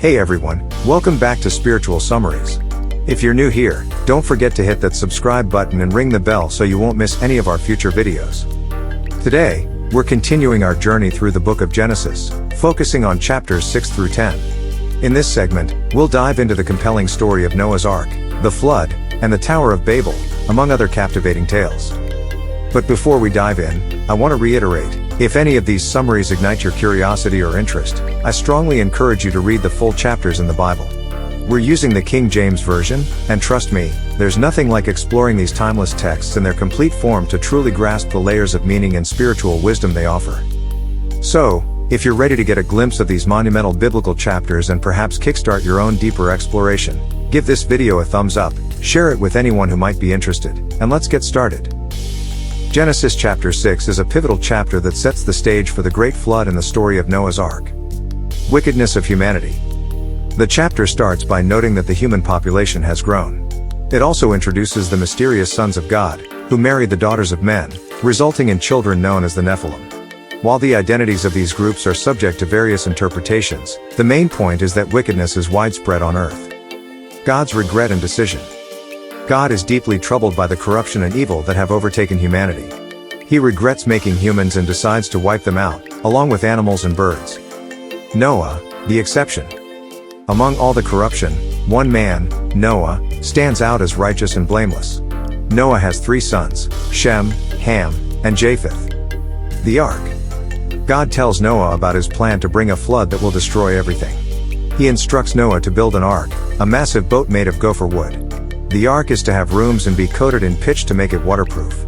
Hey everyone, welcome back to Spiritual Summaries. If you're new here, don't forget to hit that subscribe button and ring the bell so you won't miss any of our future videos. Today, we're continuing our journey through the book of Genesis, focusing on chapters 6 through 10. In this segment, we'll dive into the compelling story of Noah's Ark, the flood, and the Tower of Babel, among other captivating tales. But before we dive in, I want to reiterate, if any of these summaries ignite your curiosity or interest, I strongly encourage you to read the full chapters in the Bible. We're using the King James Version, and trust me, there's nothing like exploring these timeless texts in their complete form to truly grasp the layers of meaning and spiritual wisdom they offer. So, if you're ready to get a glimpse of these monumental biblical chapters and perhaps kickstart your own deeper exploration, give this video a thumbs up, share it with anyone who might be interested, and let's get started. Genesis chapter 6 is a pivotal chapter that sets the stage for the great flood and the story of Noah's Ark. Wickedness of humanity. The chapter starts by noting that the human population has grown. It also introduces the mysterious sons of God, who married the daughters of men, resulting in children known as the Nephilim. While the identities of these groups are subject to various interpretations, the main point is that wickedness is widespread on earth. God's regret and decision. God is deeply troubled by the corruption and evil that have overtaken humanity. He regrets making humans and decides to wipe them out, along with animals and birds. Noah, the exception. Among all the corruption, one man, Noah, stands out as righteous and blameless. Noah has 3 sons, Shem, Ham, and Japheth. The Ark. God tells Noah about his plan to bring a flood that will destroy everything. He instructs Noah to build an ark, a massive boat made of gopher wood. The ark is to have rooms and be coated in pitch to make it waterproof.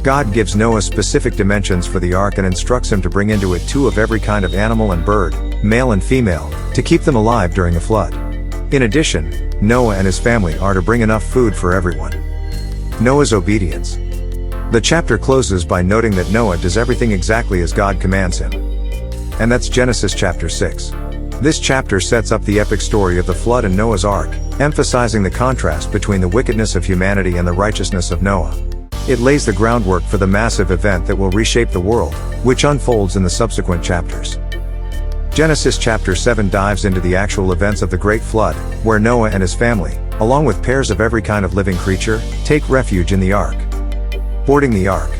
God gives Noah specific dimensions for the ark and instructs him to bring into it 2 of every kind of animal and bird, male and female, to keep them alive during the flood. In addition, Noah and his family are to bring enough food for everyone. Noah's obedience. The chapter closes by noting that Noah does everything exactly as God commands him. And that's Genesis chapter 6. This chapter sets up the epic story of the flood and Noah's Ark, emphasizing the contrast between the wickedness of humanity and the righteousness of Noah. It lays the groundwork for the massive event that will reshape the world, which unfolds in the subsequent chapters. Genesis chapter 7 dives into the actual events of the Great Flood, where Noah and his family, along with pairs of every kind of living creature, take refuge in the ark. Boarding the ark.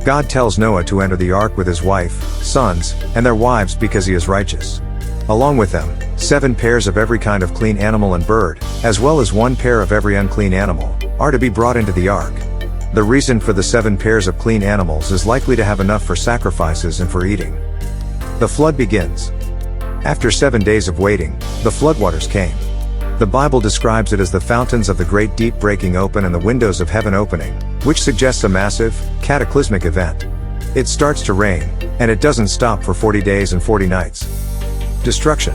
God tells Noah to enter the ark with his wife, sons, and their wives because he is righteous. Along with them, 7 pairs of every kind of clean animal and bird, as well as 1 pair of every unclean animal, are to be brought into the ark. The reason for the 7 pairs of clean animals is likely to have enough for sacrifices and for eating. The flood begins. After 7 days of waiting, the floodwaters came. The Bible describes it as the fountains of the great deep breaking open and the windows of heaven opening, which suggests a massive, cataclysmic event. It starts to rain, and it doesn't stop for 40 days and 40 nights. Destruction.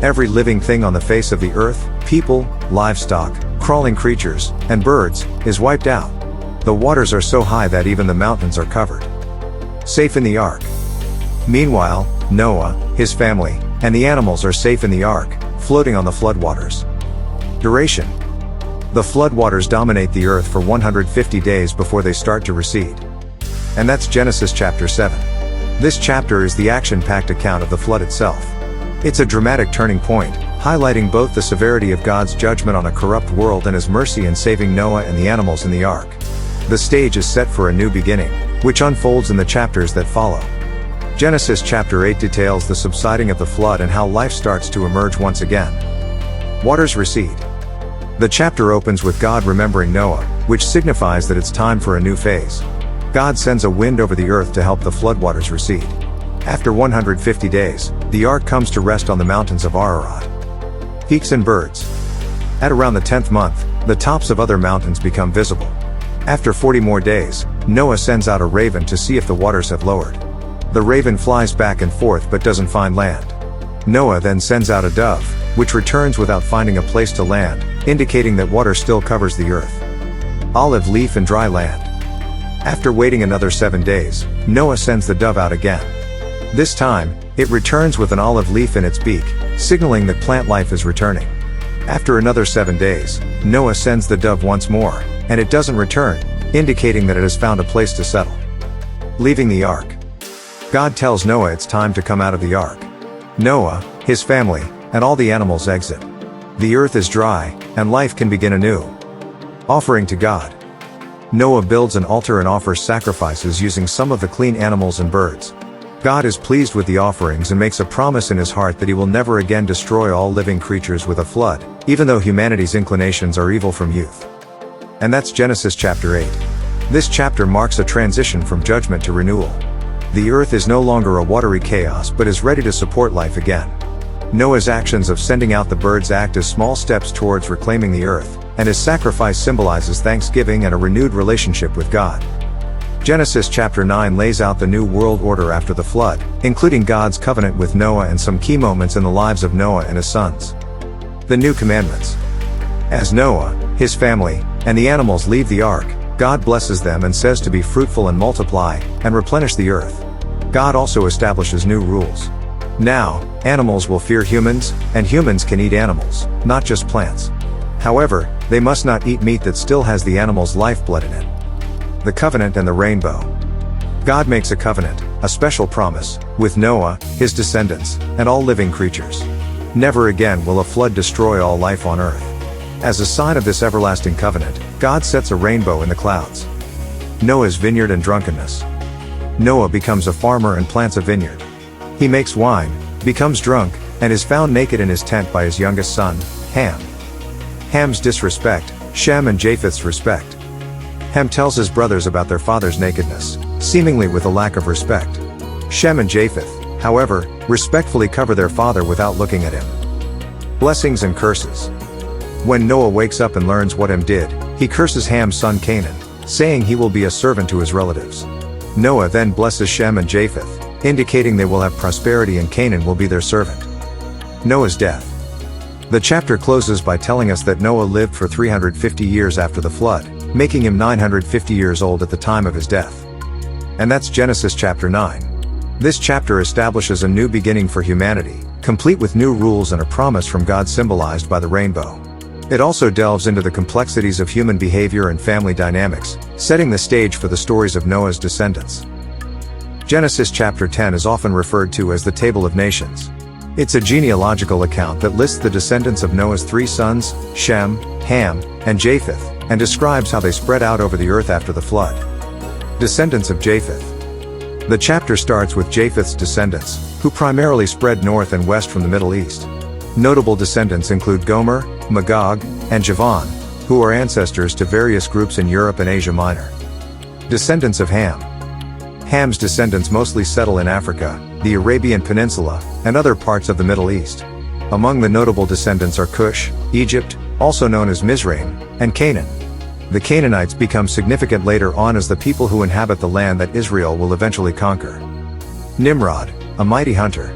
Every living thing on the face of the earth, people, livestock, crawling creatures, and birds, is wiped out. The waters are so high that even the mountains are covered. Safe in the ark. Meanwhile, Noah, his family, and the animals are safe in the ark, floating on the floodwaters. Duration. The floodwaters dominate the earth for 150 days before they start to recede. And that's Genesis chapter 7. This chapter is the action-packed account of the flood itself. It's a dramatic turning point, highlighting both the severity of God's judgment on a corrupt world and his mercy in saving Noah and the animals in the ark. The stage is set for a new beginning, which unfolds in the chapters that follow. Genesis chapter 8 details the subsiding of the flood and how life starts to emerge once again. Waters recede. The chapter opens with God remembering Noah, which signifies that it's time for a new phase. God sends a wind over the earth to help the floodwaters recede. After 150 days, the ark comes to rest on the mountains of Ararat. Peaks and birds. At around the 10th month, the tops of other mountains become visible. After 40 more days, Noah sends out a raven to see if the waters have lowered. The raven flies back and forth but doesn't find land. Noah then sends out a dove, which returns without finding a place to land, indicating that water still covers the earth. Olive leaf and dry land. After waiting another 7 days, Noah sends the dove out again. This time, it returns with an olive leaf in its beak, signaling that plant life is returning. After another 7 days, Noah sends the dove once more, and it doesn't return, indicating that it has found a place to settle. Leaving the ark. God tells Noah it's time to come out of the ark. Noah, his family, and all the animals exit. The earth is dry, and life can begin anew. Offering to God. Noah builds an altar and offers sacrifices using some of the clean animals and birds. God is pleased with the offerings and makes a promise in his heart that he will never again destroy all living creatures with a flood, even though humanity's inclinations are evil from youth. And that's Genesis chapter 8. This chapter marks a transition from judgment to renewal. The earth is no longer a watery chaos but is ready to support life again. Noah's actions of sending out the birds act as small steps towards reclaiming the earth, and his sacrifice symbolizes thanksgiving and a renewed relationship with God. Genesis chapter 9 lays out the new world order after the flood, including God's covenant with Noah and some key moments in the lives of Noah and his sons. The new commandments. As Noah, his family, and the animals leave the ark, God blesses them and says to be fruitful and multiply, and replenish the earth. God also establishes new rules. Now, animals will fear humans, and humans can eat animals, not just plants. However, they must not eat meat that still has the animal's lifeblood in it. The covenant and the rainbow. God makes a covenant, a special promise, with Noah, his descendants, and all living creatures. Never again will a flood destroy all life on earth. As a sign of this everlasting covenant, God sets a rainbow in the clouds. Noah's vineyard and drunkenness. Noah becomes a farmer and plants a vineyard. He makes wine, becomes drunk, and is found naked in his tent by his youngest son, Ham. Ham's disrespect, Shem and Japheth's respect. Ham tells his brothers about their father's nakedness, seemingly with a lack of respect. Shem and Japheth, however, respectfully cover their father without looking at him. Blessings and curses. When Noah wakes up and learns what Ham did, he curses Ham's son Canaan, saying he will be a servant to his relatives. Noah then blesses Shem and Japheth, indicating they will have prosperity and Canaan will be their servant. Noah's death. The chapter closes by telling us that Noah lived for 350 years after the flood, making him 950 years old at the time of his death. And that's Genesis chapter 9. This chapter establishes a new beginning for humanity, complete with new rules and a promise from God symbolized by the rainbow. It also delves into the complexities of human behavior and family dynamics, setting the stage for the stories of Noah's descendants. Genesis chapter 10 is often referred to as the Table of Nations. It's a genealogical account that lists the descendants of Noah's 3 sons, Shem, Ham, and Japheth, and describes how they spread out over the earth after the flood. Descendants of Japheth. The chapter starts with Japheth's descendants, who primarily spread north and west from the Middle East. Notable descendants include Gomer, Magog, and Javan, who are ancestors to various groups in Europe and Asia Minor. Descendants of Ham. Ham's descendants mostly settle in Africa, the Arabian Peninsula, and other parts of the Middle East. Among the notable descendants are Cush, Egypt, also known as Mizraim, and Canaan. The Canaanites become significant later on as the people who inhabit the land that Israel will eventually conquer. Nimrod, a mighty hunter.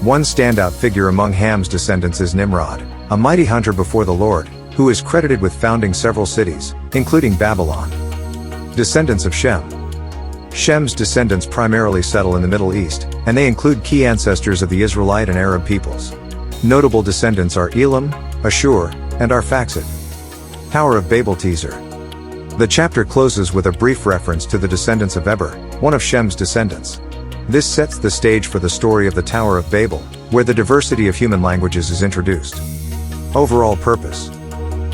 One standout figure among Ham's descendants is Nimrod, a mighty hunter before the Lord, who is credited with founding several cities, including Babylon. Descendants of Shem. Shem's descendants primarily settle in the Middle East, and they include key ancestors of the Israelite and Arab peoples. Notable descendants are Elam, Ashur, and Arphaxad. Tower of Babel teaser. The chapter closes with a brief reference to the descendants of Eber, one of Shem's descendants. This sets the stage for the story of the Tower of Babel, where the diversity of human languages is introduced. Overall purpose.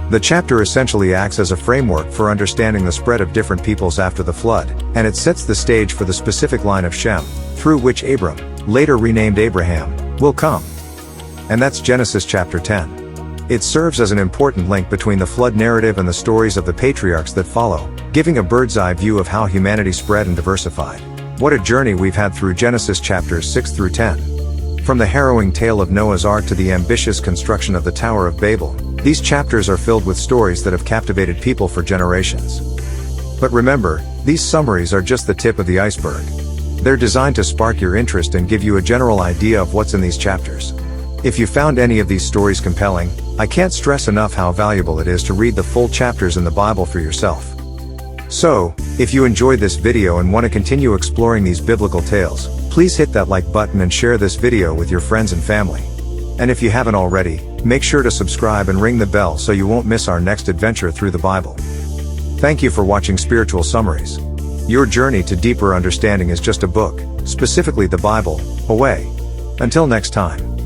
The chapter essentially acts as a framework for understanding the spread of different peoples after the flood, and it sets the stage for the specific line of Shem, through which Abram, later renamed Abraham, will come. And that's Genesis chapter 10. It serves as an important link between the flood narrative and the stories of the patriarchs that follow, giving a bird's-eye view of how humanity spread and diversified. What a journey we've had through Genesis chapters 6 through 10. From the harrowing tale of Noah's Ark to the ambitious construction of the Tower of Babel, these chapters are filled with stories that have captivated people for generations. But remember, these summaries are just the tip of the iceberg. They're designed to spark your interest and give you a general idea of what's in these chapters. If you found any of these stories compelling, I can't stress enough how valuable it is to read the full chapters in the Bible for yourself. So, if you enjoyed this video and want to continue exploring these biblical tales, please hit that like button and share this video with your friends and family. And if you haven't already, make sure to subscribe and ring the bell so you won't miss our next adventure through the Bible. Thank you for watching Spiritual Summaries. Your journey to deeper understanding is just a book, specifically the Bible, away. Until next time.